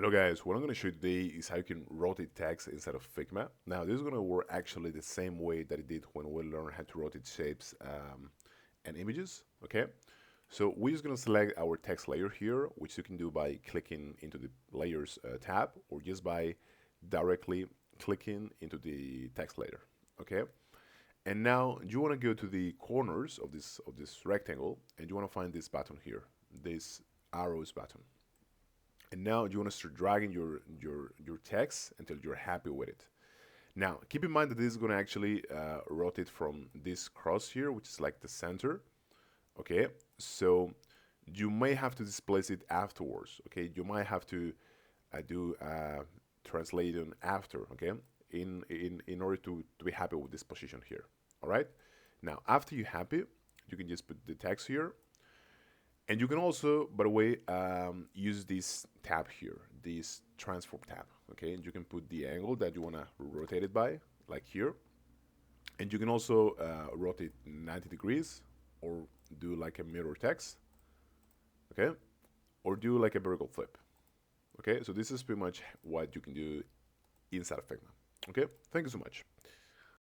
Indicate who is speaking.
Speaker 1: Hello guys, what I'm going to show you today is how you can rotate text inside of Figma. Now this is going to work actually the same way that it did when we learned how to rotate shapes and images, okay? So we're just going to select our text layer here, which you can do by clicking into the layers tab or just by directly clicking into the text layer, okay? And now you want to go to the corners of this rectangle and you want to find this button here, this arrows button. And now you want to start dragging your text until you're happy with it. Now, keep in mind that this is going to actually rotate from this cross here, which is like the center. Okay, so you may have to displace it afterwards. Okay, you might have to do translation after. Okay, in order to be happy with this position here. All right. Now, after you're happy, you can just put the text here. And you can also, by the way, use this tab here, this transform tab, okay? And you can put the angle that you want to rotate it by, like here. And you can also rotate 90 degrees or do like a mirror text, okay? Or do like a vertical flip, okay? So this is pretty much what you can do inside of Figma, okay? Thank you so much.